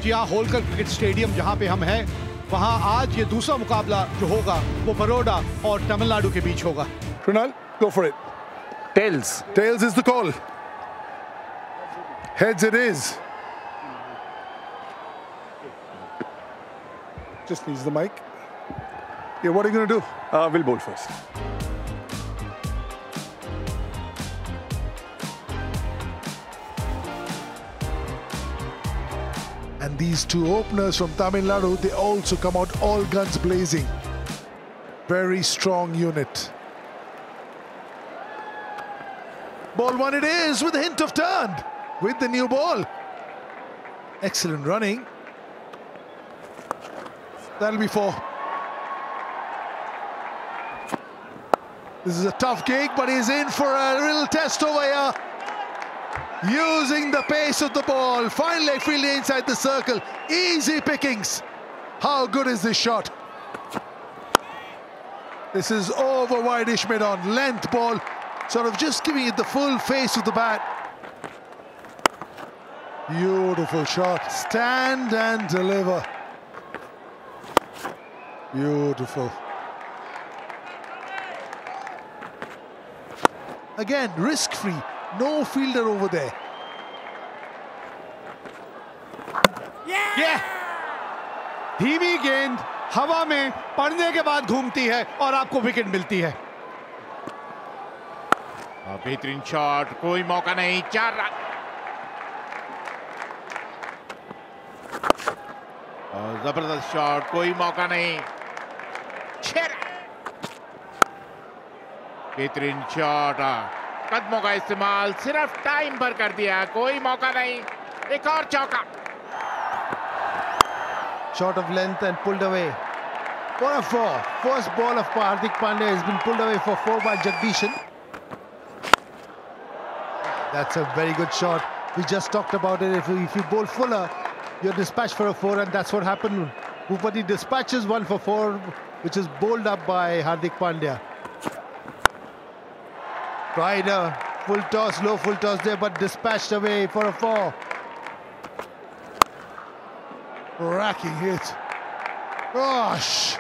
जी हाँ, Holkar cricket stadium जहाँ पे हम हैं, वहाँ आज ये दूसरा मुकाबला जो होगा वो बड़ौदा और तमिलनाडु के बीच होगा। Krunal, go for it. Tails. Tails is the call. Heads it is. Just needs the mic. Yeah, what are you going to do? We'll bowl first. And these two openers from Tamil Nadu, they also come out all guns blazing. Very strong unit. Ball one it is with a hint of turn with the new ball. Excellent running. That'll be four. This is a tough gig, but he's in for a little test over here. Using the pace of the ball, fine leg fielding inside the circle, easy pickings. How good is this shot? This is over wide-ish mid-on, length ball, sort of just giving it the full face of the bat. Beautiful shot, stand and deliver. Beautiful. Again, risk-free. No fielder over there. Yeah! धीमी गेंद हवा में पड़ने के बाद घूमती है और आपको विकेट मिलती है। बेहतरीन शॉट, कोई मौका नहीं, 4 रन। जबरदस्त शॉट, कोई मौका नहीं, 6 रन। बेहतरीन शॉट, कदमों का इस्तेमाल सिर्फ टाइम पर कर दिया, कोई मौका नहीं, एक और चौका। Shot of length and pulled away. For a 4. First ball of Hardik Pandya has been pulled away for 4 by Jagdishan. That's a very good shot. We just talked about it. If you bowl fuller, you're dispatched for a 4, and that's what happened. Bhupati dispatches 1 for 4, which is bowled up by Hardik Pandya. Tried a full toss, low full toss there, but dispatched away for a 4. Racking hit. Gosh!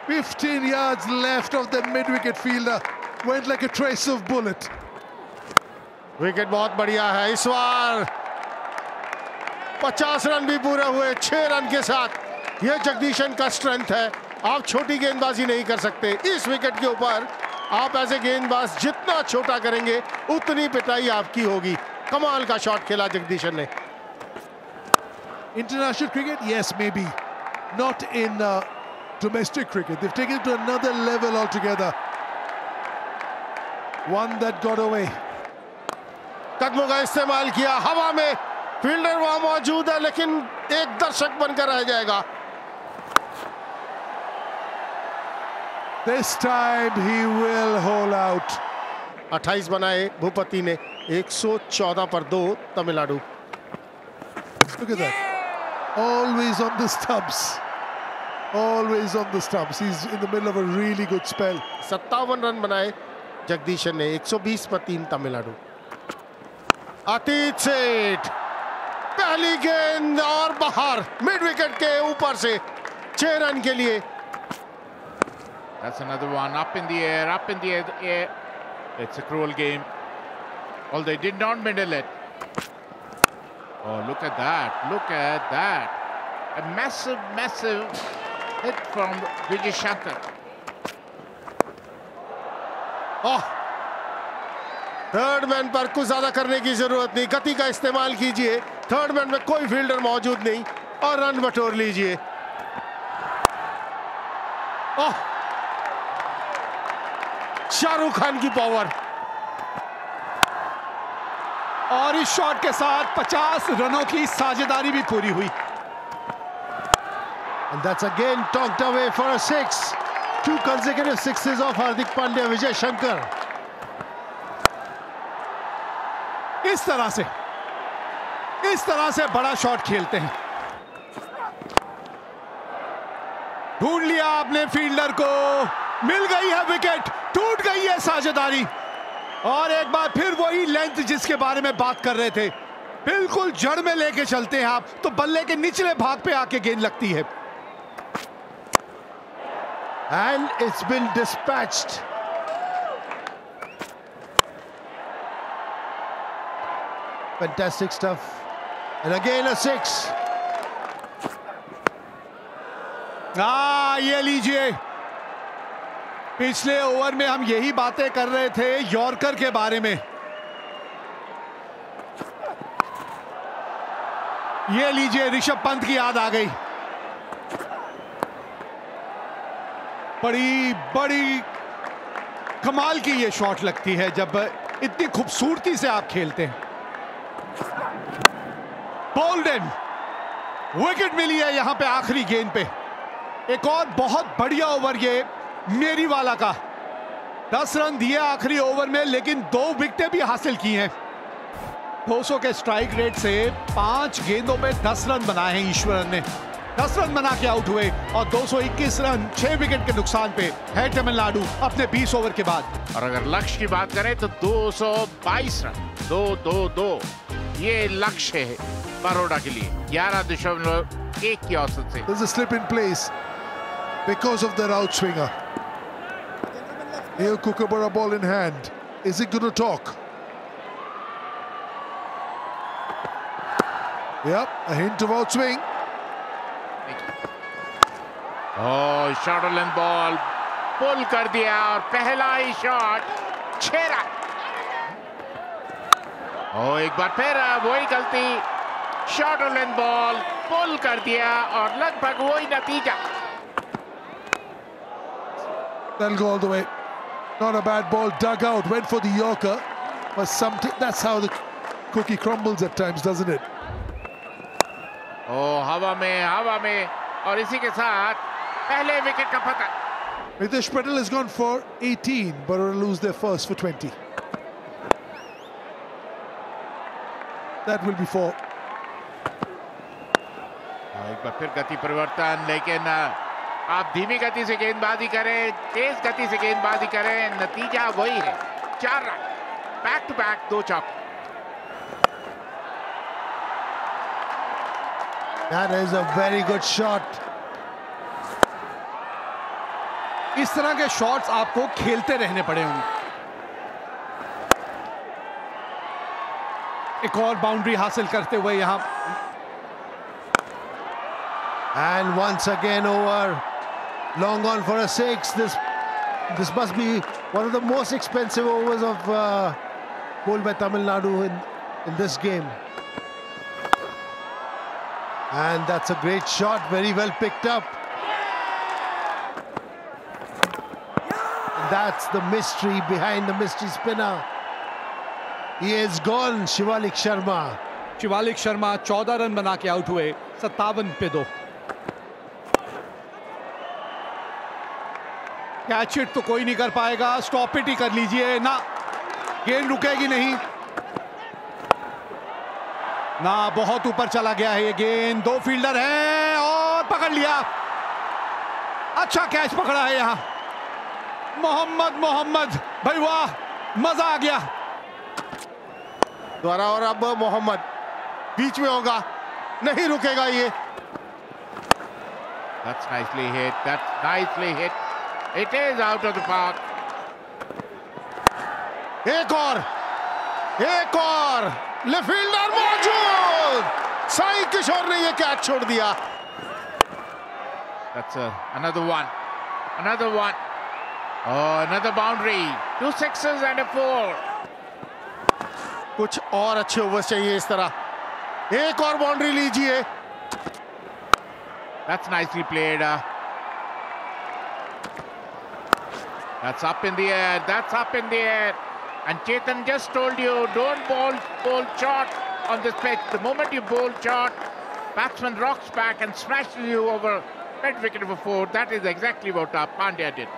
15 yards left of the mid-wicket fielder. Went like a trace of bullet. Wicket बहुत बढ़िया है इस बार। 50 run भी पूरे हुए 6 run के साथ। यह जगदीशन का स्ट्रेंथ है। आप छोटी गेंदबाजी नहीं कर सकते। इस विकेट के ऊपर आप ऐसे गेंदबाज जितना छोटा करेंगे उतनी पिटाई आपकी होगी। कमाल का शॉट खेला जगदीशन ने। International cricket, yes, maybe. Not in domestic cricket. They've taken it to another level altogether. One that got away. कदमों का इस्तेमाल किया, हवा में फील्डर वहां मौजूद है लेकिन एक दर्शक बनकर रह जाएगा। This time he will hold out. 28 बनाए भूपति ने, 114 पर 2 Tamil Nadu. Look at that. Always on the stumps. Always on the stumps. He's in the middle of a really good spell. 57 run बनाए जगदीशन ने, 120 पर 3 तमिलनाडु। अतीत सेठ पहली गेंद और बाहर, मिड विकेट के ऊपर से 6 रन के लिए। That's another one, up in the air, up in the air. It's a cruel game. Although they did not middle it. Oh, look at that, look at that. A massive, massive hit from Vijay Shankar. Oh, third man पर कुछ ज्यादा करने की जरूरत नहीं, गति का इस्तेमाल कीजिए। थर्ड मैन में कोई फील्डर मौजूद नहीं और रन बटोर लीजिए। ओह, शाहरुख खान की पावर। और इस शॉट के साथ 50 रनों की साझेदारी भी पूरी हुई। And that's again talked away for a 6. 2 consecutive sixes of Hardik Pandya, Vijay Shankar. इस तरह से बड़ा शॉट खेलते हैं। ढूंढ लिया आपने फील्डर को, मिल गई है विकेट, टूट गई है साझेदारी और एक बार फिर वही लेंथ जिसके बारे में बात कर रहे थे, बिल्कुल जड़ में लेके चलते हैं आप, तो बल्ले के निचले भाग पे आके गेंद लगती है। And it's been dispatched. Fantastic stuff. And again a 6. ये लीजिए, पिछले ओवर में हम यही बातें कर रहे थे यॉर्कर के बारे में। ये लीजिए, ऋषभ पंत की याद आ गई। बड़ी बड़ी कमाल की ये शॉट लगती है जब इतनी खूबसूरती से आप खेलते हैं। बोल्डन, विकेट मिली है यहां पे आखिरी गेंद पे। एक और बहुत बढ़िया ओवर ये मेरी वाला का। 10 रन दिए आखिरी ओवर में, लेकिन 2 विकेटें भी हासिल की हैं। 200 के स्ट्राइक रेट से 5 गेंदों पे 10 रन बनाए हैं ईश्वरन ने। 10 रन बना के आउट हुए और 221 रन 6 विकेट के नुकसान पे है तमिलनाडु अपने 20 ओवर के बाद। और अगर लक्ष्य की बात करें तो 222 रन, 2-2-2 ये लक्ष्य है बड़ौदा के लिए 11.1 की औसत से। There's a slip in place because of their outswinger. Neil Kookaburra ball in hand. Is it going to talk? Yep, a hint of outswing. Short length ball pull कर दिया और पहला ही शॉट 6 रन। एक बार फिर वही गलती, शॉर्ट लेंथ बॉल पुल कर दिया और लगभग वही नतीजा। That'll go all the way. Not a bad ball, dug out, went for the Yorker. But that's how the cookie crumbles at times, doesn't it? हवा में और इसी के साथ पहले विकेट का पतन। Ritesh Patel has gone for 18, but will lose their first for 20. That will be 4. एक बार फिर गति परिवर्तन, लेकिन आप धीमी गति से गेंदबाजी करें, तेज गति से गेंदबाजी करें, नतीजा वही है 4 रन। बैक टू बैक 2 चौके। That is a very good shot. इस तरह के शॉट्स आपको खेलते रहने पड़े होंगे। एक और बाउंड्री हासिल करते हुए यहां। And once again over. Long on for a 6. This must be one of the most expensive overs of bowled by Tamil Nadu in this game. And that's a great shot, very well picked up. And that's the mystery behind the mystery spinner. He is gone, Shivalik Sharma. Shivalik Sharma 14 run बना के out हुए 57 पे 2। Catch it तो कोई नहीं कर पाएगा, stop it ही कर लीजिए ना, गेंद रुकेगी नहीं ना। बहुत ऊपर चला गया है ये गेंद, 2 फील्डर हैं और पकड़ लिया। अच्छा कैच पकड़ा है यहां मोहम्मद भाई, वाह, मजा आ गया। द्वारा और अब मोहम्मद बीच में होगा, नहीं रुकेगा ये। That's nicely hit. It is out of the park. एक और लेफ्ट फील्डर मौजूद, साई किशोर ने ये कैच छोड़ दिया। That's another one. Oh, another boundary. 2 sixes and a 4. कुछ और अच्छे ओवर्स चाहिए इस तरह। एक और बाउंड्री लीजिए। That's nicely played. That's up in the air. And Chetan just told you, don't bowl short on this pitch. The moment you bowl short, batsman rocks back and smashes you over mid-wicket for 4. That is exactly what Pandya did.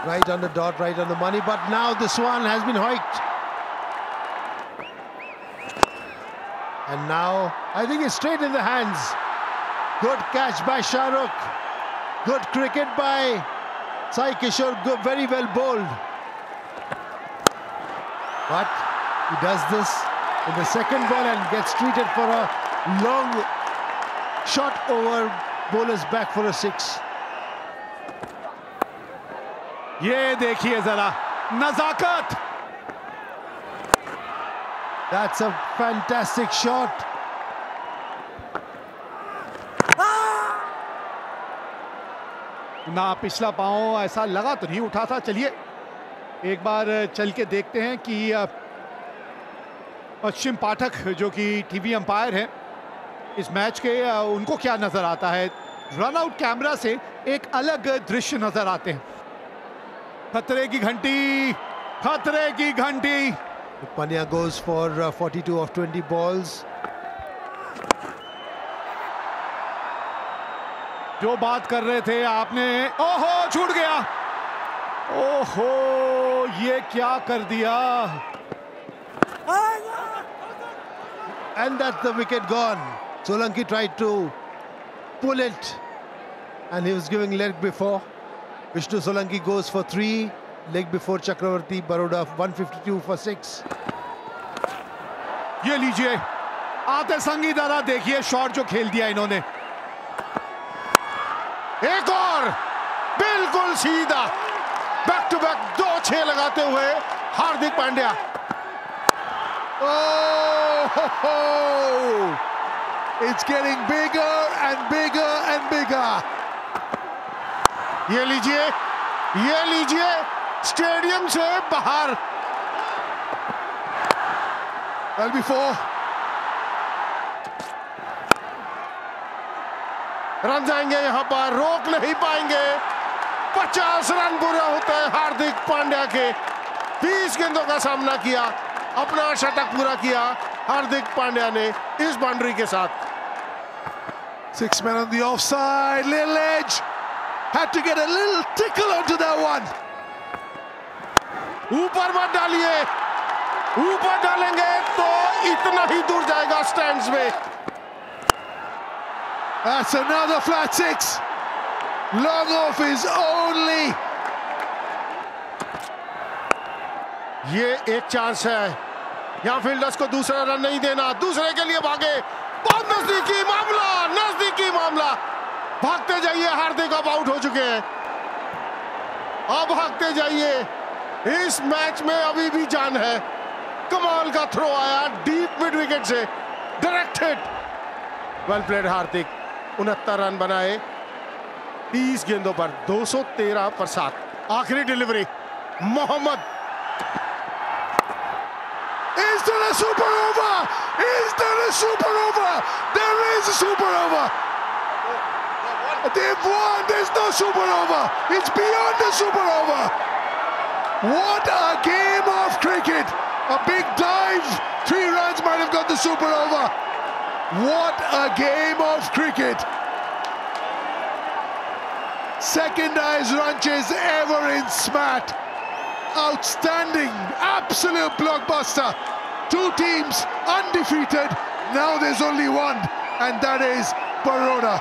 Right on the dot, right on the money. But now this one has been hoiked. And now, I think it's straight in the hands. Good catch by Shah Rukh. Good cricket by Sai Kishore, very well bowled. But he does this in the second ball and gets treated for a long shot over bowler's back for a 6. ये देखिए जरा नजाकत. That's a fantastic shot. ना पिछला पांव ऐसा लगा तो नहीं उठा था. चलिए एक बार चल के देखते हैं कि पश्चिम पाठक जो कि टीवी अंपायर हैं इस मैच के, उनको क्या नजर आता है. रन आउट कैमरा से एक अलग दृश्य नजर आते हैं. खतरे की घंटी, खतरे की घंटी. Pandya goes for 42 of 20 balls. जो बात कर रहे थे आपने, ओहो छूट गया. ओहो ये क्या कर दिया. And that's the wicket gone. Solanki tried to pull it and he was giving leg before. Vishnu Solanki goes for 3, leg before Chakravarti. Baroda 152 for 6. ये लीजिए आते संगी दादा, देखिए शॉट जो खेल दिया इन्होंने. एक और बिल्कुल सीधा बैक टू बैक 2 6 लगाते हुए Hardik Pandya. Oh, ho, ho. It's getting bigger and bigger and bigger. ये लीजिए स्टेडियम से बाहर. Well before. रन जाएंगे यहां पर, रोक नहीं पाएंगे. 50 रन पूरे होते हैं हार्दिक पांड्या के. 20 गेंदों का सामना किया, अपना शतक पूरा किया हार्दिक पांड्या ने इस बाउंड्री के साथ. 6 men on the offside, little edge. Had to get a little tickle onto that one. ऊपर मत डालिए, ऊपर डालेंगे तो इतना ही दूर जाएगा स्टैंड्स में. That's another flat 6. Long off is only. ये एक चांस है, यहां फील्डर्स को दूसरा रन नहीं देना. दूसरे के लिए भागे, बहुत नजदीकी मामला, नजदीकी मामला. भागते जाइए, हार्दिक अब आउट हो चुके हैं. अब भागते जाइए, इस मैच में अभी भी जान है. कमाल का थ्रो आया डीप मिड विकेट से, direct hit. Well played Hardik. 69 run बनाए 30 गेंदों पर, 213 पर 7. आखिरी delivery Mohammed. Is there a super over? Is there a super over? There is a super over. They've won. There's no super over. It's beyond the super over. What a game of cricket. A big dive. 3 runs might have got the super over. What a game of cricket. Second highest run chase ever in SMAT. Outstanding, absolute blockbuster. 2 teams undefeated. Now there's only one, and that is Baroda.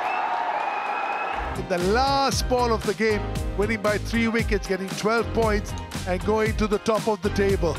In the last ball of the game, winning by 3 wickets, getting 12 points and going to the top of the table.